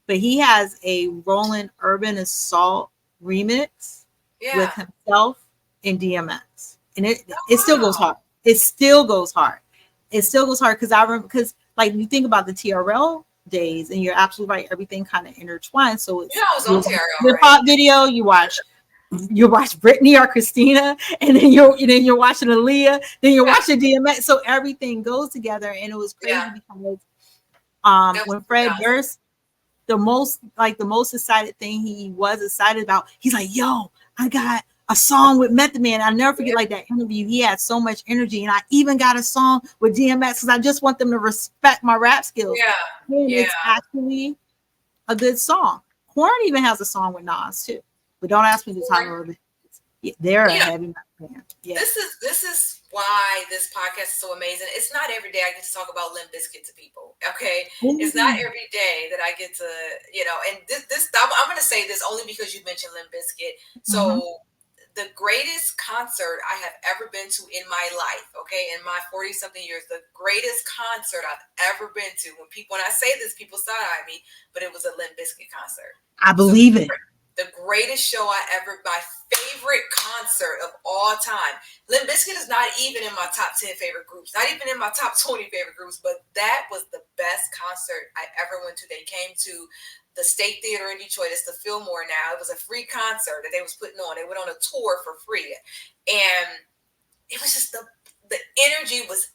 S2: but he has a rolling Urban Assault remix with himself and DMX. And it still goes hard. It still goes hard. Because I remember, like you think about the TRL days, and you're absolutely right, everything kind of intertwined. So it's
S1: I was on TRL,
S2: hip hop video, you watch Britney or Christina, and then you're watching Aaliyah, then you're watching DMX. So everything goes together, and it was crazy because when Fred Durst, the most excited thing he was excited about, he's like, yo, I got a song with Method Man. I never forget
S1: Yeah.
S2: like that interview. He had so much energy, and I even got a song with DMX because I just want them to respect my rap skills.
S1: Yeah.
S2: And
S1: Yeah.
S2: it's actually a good song. Korn even has a song with Nas too, but don't ask me the title of it. Yeah, they're a
S1: You know,
S2: heavy metal band. Yeah.
S1: this is why this podcast is so amazing. It's not every day I get to talk about Limp Bizkit to people. Okay, it's not
S2: Ooh.
S1: every day that I get to, And I'm going to say this only because you mentioned Limp Bizkit.
S2: Mhm.
S1: So the greatest concert I have ever been to in my life, okay, in my 40 something years, the greatest concert I've ever been to. When I say this, people side eye me, but it was a Limp Bizkit concert.
S2: I
S1: It was
S2: believe it.
S1: the greatest show my favorite concert of all time. Limp Bizkit is not even in my top 10 favorite groups, not even in my top 20 favorite groups, but that was the best concert I ever went to. They came to the State Theater in Detroit. It's the Fillmore now. It was a free concert that they was putting on. They went on a tour for free. And it was just the energy was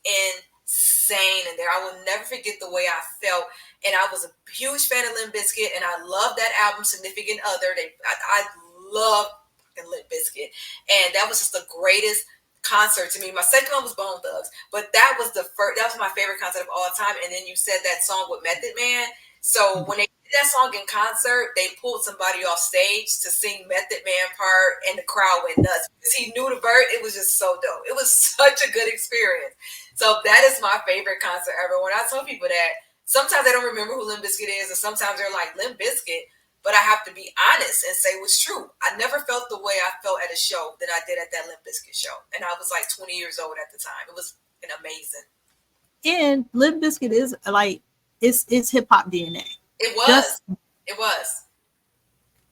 S1: insane in there. I will never forget the way I felt. And I was a huge fan of Limp Bizkit, and I love that album, Significant Other. I love Limp Bizkit, and that was just the greatest concert to me. My second one was Bone Thugs, but that was the first. That was my favorite concert of all time. And then you said that song with Method Man. So when they did that song in concert, they pulled somebody off stage to sing Method Man part, and the crowd went nuts because he knew the verse. It was just so dope. It was such a good experience. So that is my favorite concert ever. When I tell people that, sometimes they don't remember who Limp Bizkit is, and sometimes they're like, Limp Bizkit. But I have to be honest and say what's true. I never felt the way I felt at a show that I did at that Limp Bizkit show. And I was like 20 years old at the time. It was an amazing.
S2: And Limp Bizkit is like it's hip hop DNA.
S1: It
S2: Just
S1: was. It was.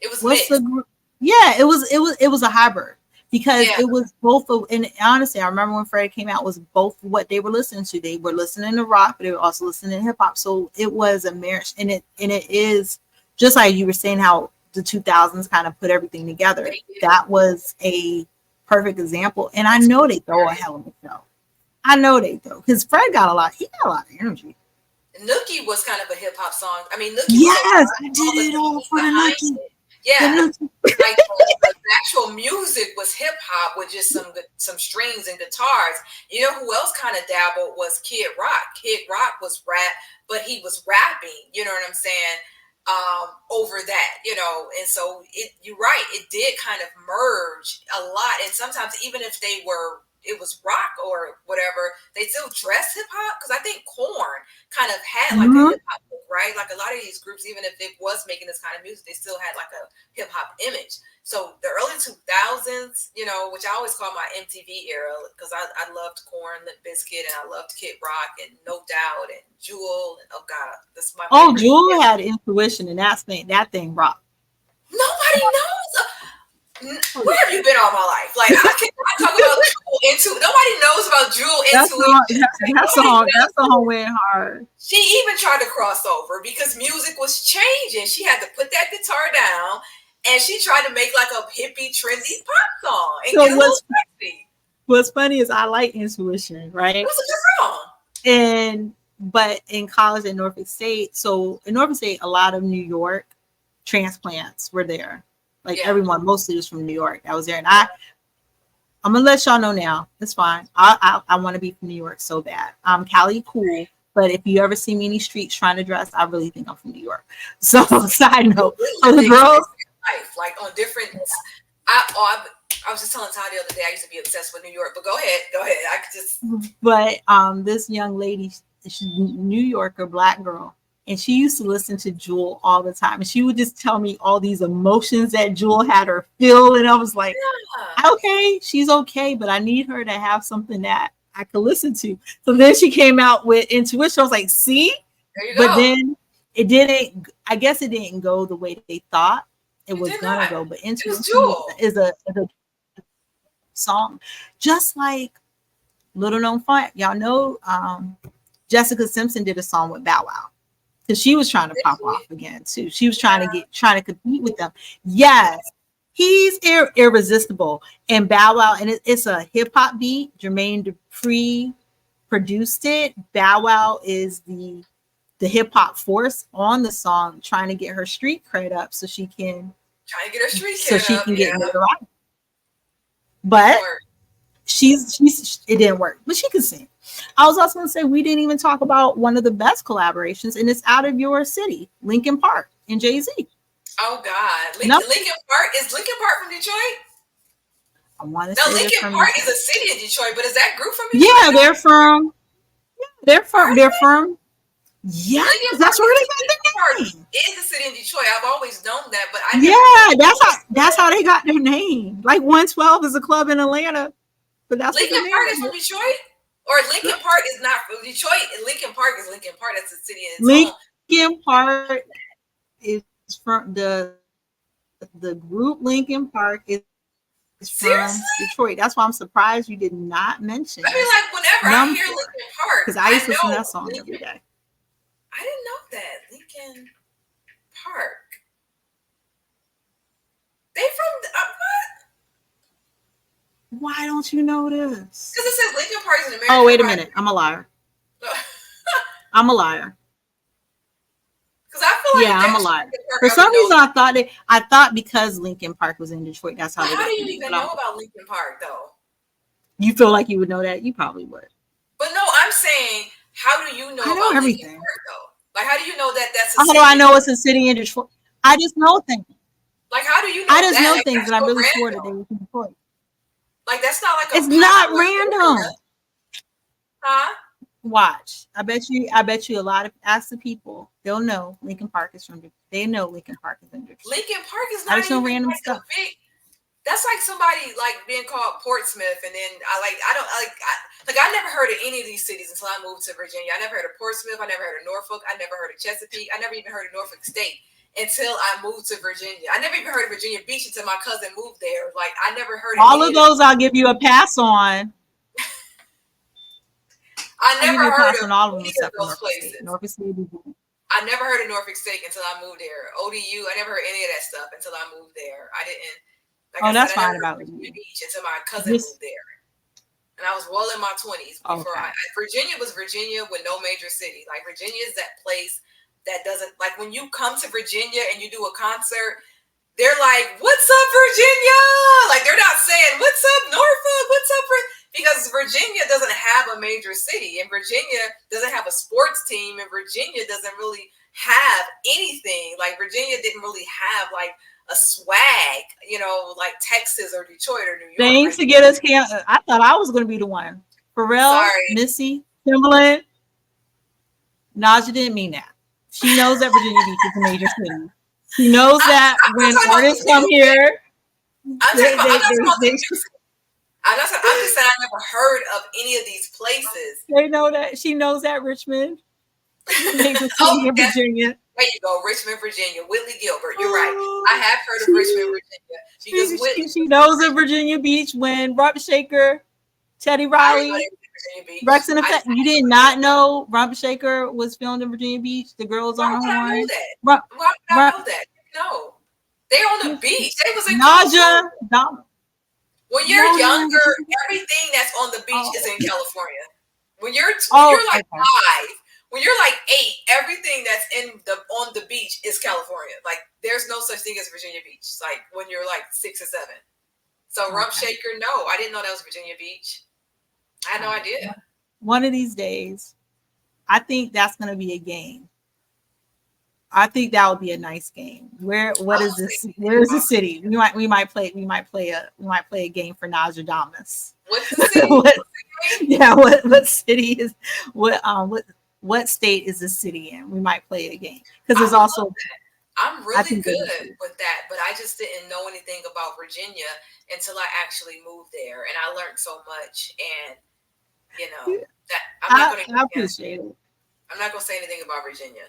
S1: It was
S2: what's the
S1: mixed.
S2: group? Yeah, it was a hybrid because
S1: Yeah.
S2: it was both of, and honestly, I remember when Freddie came out, was both what they were listening to. They were listening to rock, but they were also listening to hip hop. So it was a marriage, and it is just like you were saying how the 2000s kind of put everything together.
S1: They did.
S2: That was a perfect example, and I
S1: That's
S2: know they throw a hell of a show. I know they throw because Fred got a lot. He got a lot of energy.
S1: Nookie was kind of a hip hop song. I mean, Nookie was
S2: Yes, I
S1: all
S2: did
S1: the
S2: it all
S1: things
S2: for the
S1: behind
S2: Nookie.
S1: it.
S2: The
S1: Yeah.
S2: Nookie.
S1: Like the actual music was hip hop with just some strings and guitars. You know who else kind of dabbled was Kid Rock. Kid Rock was rap, but he was rapping. You know what I'm saying? Over that, and so you're right. It did kind of merge a lot, and sometimes even if it was rock or whatever, they still dress hip hop because I think Korn kind of had like a
S2: Mhm.
S1: hip hop look, right? Like a lot of these groups, even if it was making this kind of music, they still had like a hip hop image. So the early 2000s, which I always call my MTV era because I loved Korn, Limp Bizkit, and I loved Kid Rock and No Doubt and Jewel, and oh god, that's my
S2: Oh,
S1: favorite.
S2: Jewel had intuition, and that thing rocked.
S1: Nobody knows.
S2: Oh
S1: Where
S2: yeah,
S1: have you been all my life? Like I cannot talk about Jewel into. Nobody knows about Jewel
S2: that song,
S1: intuition. Like,
S2: that
S1: nobody
S2: song,
S1: knows.
S2: that song went hard.
S1: She even tried to cross over because music was changing. She had to put that guitar down, and she tried to make like a hippie, trendy pop song and
S2: So
S1: get a little sexy.
S2: what's funny is I like intuition,
S1: It
S2: right?
S1: was a good song.
S2: And but in college at Norfolk State, so in Norfolk State, a lot of New York transplants were there. Like
S1: Yeah.
S2: everyone, mostly was from New York. I was there, and I'm gonna let y'all know now. It's fine. I want to be from New York so bad. I'm Cali cool, but if you ever see me in these streets trying to dress, I really think I'm from New York. So side
S1: You
S2: note.
S1: really
S2: So
S1: live
S2: the
S1: the
S2: girls,
S1: experience of life, like on different. I was just telling Todd the other day I used to be obsessed with New York, but go ahead, go ahead. I could just.
S2: but this young lady, she's a New Yorker, black girl, and she used to listen to Jewel all the time, and she would just tell me all these emotions that Jewel had her feel, and I was like,
S1: Yeah.
S2: okay, she's okay, but I need her to have something that I could listen to. So then she came out with Intuition. I was like, see,
S1: There you
S2: but
S1: go.
S2: then it didn't. I guess it didn't go the way they thought it
S1: It
S2: was
S1: did
S2: gonna
S1: not.
S2: go. But
S1: It was
S2: Intuition
S1: Jewel.
S2: is a song, just like little known fact. Y'all know Jessica Simpson did a song with Bow Wow because she was trying to
S1: Did
S2: pop
S1: she?
S2: off again too. She was
S1: Yeah.
S2: trying to compete with them. Yes, he's irresistible. And Bow Wow, and it's a hip hop beat. Jermaine Dupri produced it. Bow Wow is the hip hop force on the song, trying to get her street cred up so she can
S1: Trying to get her street kid up.
S2: get
S1: Yeah.
S2: notoriety.
S1: Didn't
S2: but
S1: work.
S2: she's it didn't work, but she could sing. I was also going to say we didn't even talk about one of the best collaborations, and it's out of your city, Linkin Park and Jay-Z.
S1: Oh God,
S2: And
S1: Lincoln Park is Lincoln Park from Detroit?
S2: I want to
S1: No,
S2: say they're
S1: Lincoln
S2: from
S1: Park is
S2: Detroit.
S1: a city in Detroit, but is that group from Detroit
S2: Yeah,
S1: though? Are
S2: they're
S1: they?
S2: from yes,
S1: Lincoln
S2: that's
S1: Park
S2: where
S1: is
S2: they
S1: Lincoln Park
S2: got their name.
S1: is a city in Detroit. I've always known that, but I never knew
S2: Yeah,
S1: it was
S2: that's how they got their name. Like 112 is a club in Atlanta, but that's what their
S1: Lincoln
S2: name
S1: Park is from
S2: is.
S1: Detroit, or Lincoln Park is not from Detroit. And Lincoln Park is Lincoln Park. That's a city in its own.
S2: Lincoln Park is from the group Lincoln Park is from Detroit. That's why I'm surprised you did not mention
S1: I mean, like whenever I
S2: Numcore
S1: hear Lincoln
S2: because
S1: Park,
S2: I used to
S1: I
S2: listen to that
S1: know
S2: song every
S1: Lincoln.
S2: day.
S1: I didn't know that Lincoln Park. They from
S2: Why don't you know this?
S1: because it says Lincoln Park is an
S2: Oh,
S1: American
S2: wait a
S1: rock.
S2: minute. I'm a liar.
S1: Because
S2: I'm a liar.
S1: I feel like
S2: Yeah,
S1: if
S2: I'm a
S1: that's
S2: liar.
S1: Lincoln Park,
S2: For
S1: I would
S2: some
S1: know.
S2: reason, I thought because Lincoln Park was in Detroit, that's how
S1: But
S2: they
S1: how do
S2: got
S1: you
S2: their name.
S1: even
S2: But
S1: know about Lincoln Park though?
S2: you feel like you would know that? You probably would.
S1: But no, I'm saying, how do you know
S2: I know
S1: about Lincoln
S2: everything.
S1: Park though? Like, how do you know that that's a
S2: How do I
S1: city?
S2: know it's a city in Detroit? I just know things.
S1: Like, how do you
S2: I
S1: know
S2: just
S1: that?
S2: know
S1: Like,
S2: things,
S1: that's
S2: and I
S1: so
S2: really swore that they
S1: random.
S2: were from Detroit.
S1: Like, that's not like a
S2: It's not
S1: popular area,
S2: random.
S1: huh?
S2: Watch. I bet you a lot of ask the people, they'll know Lincoln Park is from they know Lincoln Park is in Detroit.
S1: Lincoln Park is
S2: I
S1: not
S2: just know
S1: even
S2: random
S1: like a
S2: stuff.
S1: big. That's like somebody like being called Portsmouth, and then I don't I never heard of any of these cities until I moved to Virginia. I never heard of Portsmouth. I never heard of Norfolk. I never heard of Chesapeake. I never even heard of Norfolk State until I moved to Virginia. I never even heard of Virginia Beach until my cousin moved there. Like I never heard of
S2: All
S1: any
S2: of
S1: of them.
S2: those I'll give you a pass on.
S1: I
S2: I'll give
S1: never
S2: you a
S1: heard
S2: pass
S1: of
S2: on all of them
S1: any of
S2: except for
S1: those
S2: Norfolk State.
S1: places.
S2: Norfolk State is
S1: I never heard of Norfolk State until I moved there. ODU, I never heard any of that stuff until I moved there. I didn't, like I
S2: that's
S1: said, I
S2: fine
S1: never heard
S2: about
S1: of Virginia
S2: you.
S1: Beach until my cousin
S2: Just
S1: moved there. And I was well in my 20s before
S2: okay.
S1: Virginia was Virginia with no major city. Like Virginia is that place that doesn't, like when you come to Virginia and you do a concert, they're like, "What's up, Virginia?" Like they're not saying, "What's up, Norfolk? What's up?" Because Virginia doesn't have a major city, and Virginia doesn't have a sports team, and Virginia doesn't really have anything. Like Virginia didn't really have like a swag, like Texas or Detroit or New York.
S2: Things
S1: Like,
S2: to get us here. I thought I was going to be the one. Pharrell,
S1: sorry,
S2: Missy, Timbaland, Nodja didn't mean that. She knows that Virginia Beach is a major city. She knows that
S1: I'm not
S2: when
S1: talking about the
S2: artists come
S1: music.
S2: here,
S1: I'm talking about. I'm not talking about the
S2: they
S1: music. I'm just saying I never heard of any of these places.
S2: they know that she knows that Richmond is a major
S1: Oh,
S2: city in Virginia.
S1: there you go, Richmond, Virginia. Whitley Gilbert. You're right.
S2: Oh,
S1: I have heard of Richmond, Virginia because Whitley.
S2: she knows of Virginia Beach when Rump Shaker, Teddy
S1: I didn't know
S2: Riley,
S1: they were in Virginia Beach.
S2: Rex and Effect. You did not know Rump Shaker was filmed in Virginia Beach. The girls
S1: Why
S2: on the
S1: would I know
S2: horn.
S1: that?
S2: Rump,
S1: Why would I
S2: Rump,
S1: know that? No, they're on the beach. They was in
S2: Nodja,
S1: California. When you're
S2: no,
S1: younger, everything that's on the beach is in California. When you're like
S2: okay.
S1: 5, when you're like 8, everything that's on the beach is California. Like there's no such thing as Virginia Beach. Like when you're like 6 or 7. So Rump Shaker, no, I didn't know that was Virginia Beach. I had no idea.
S2: One of these days, I think that's going to be a game. I think that would be a nice game. What is this? Where is the city? We might play a game for Nostradamus.
S1: What's the city?
S2: Yeah, what city is what state is the city in? We might play a game because there's also.
S1: I'm really good with that, but I just didn't know anything about Virginia until I actually moved there, and I learned so much. And that
S2: I appreciate it.
S1: I'm not going to say anything about Virginia.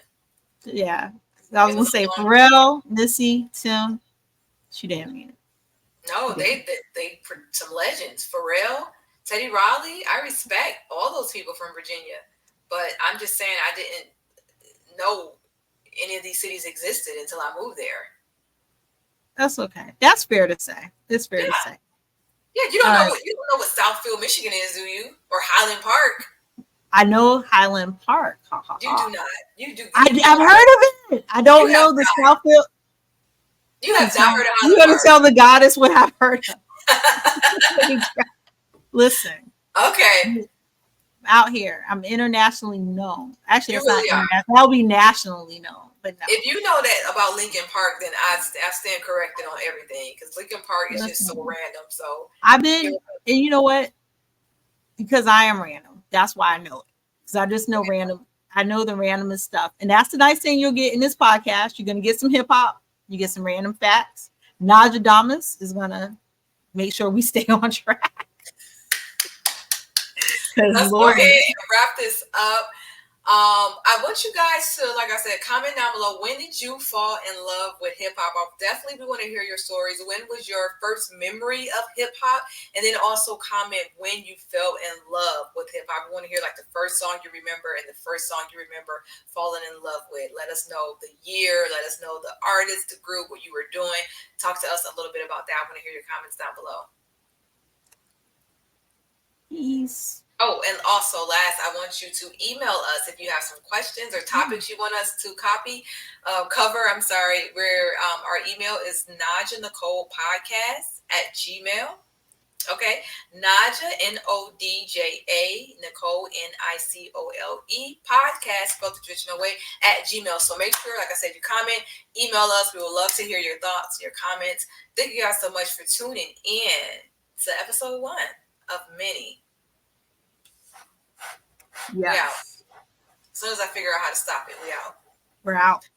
S2: Yeah, I was going to say Pharrell, Missy, Tim. She didn't mean it.
S1: No, they some legends. Pharrell, Teddy Riley. I respect all those people from Virginia, but I'm just saying I didn't know any of these cities existed until I moved there.
S2: That's okay. That's fair to say. It's fair to say.
S1: Yeah, you don't know what Southfield, Michigan is, do you? Or Highland Park?
S2: I know Highland Park.
S1: You do not. You do.
S2: I've heard of it. I don't know the Southfield.
S1: You have not heard of Highland Park.
S2: You got to tell the goddess what I've heard of. Listen,
S1: Okay,
S2: out here, I'm internationally known. Actually,
S1: you
S2: that's not
S1: really are.
S2: international. That'll be nationally known, but no.
S1: If you know that about Lincoln Park, then I stand corrected on everything because Lincoln Park is just so
S2: Listen,
S1: random. So
S2: I've
S1: you're
S2: been, and you know what? Because I am random. That's why I know it. Because I just know random. I know the randomest stuff. And that's the nice thing you'll get in this podcast. You're going to get some hip hop, you get some random facts. Naja Damas is going to make sure we stay on track. Because,
S1: let's go
S2: Lord,
S1: ahead and wrap this up. I want you guys to, like I said, comment down below. When did you fall in love with hip hop? I definitely want to hear your stories. When was your first memory of hip hop? And then also comment when you fell in love with hip hop. We want to hear like the first song you remember and the first song you remember falling in love with. Let us know the year. Let us know the artist, the group, what you were doing. Talk to us a little bit about that. I want to hear your comments down below.
S2: peace.
S1: Oh, and also, last, I want you to email us if you have some questions or topics you want us to cover. I'm sorry. Our email is Nodja Nicole podcast at Gmail. Okay, Nodja Nodja Nicole Nicole podcast spelled the traditional way at Gmail. So make sure, like I said, you comment, email us. We would love to hear your thoughts, your comments. Thank you guys so much for tuning in to episode 1 of many. We out.
S2: Yes.
S1: As soon as I figure out how to stop it, we out.
S2: We're out.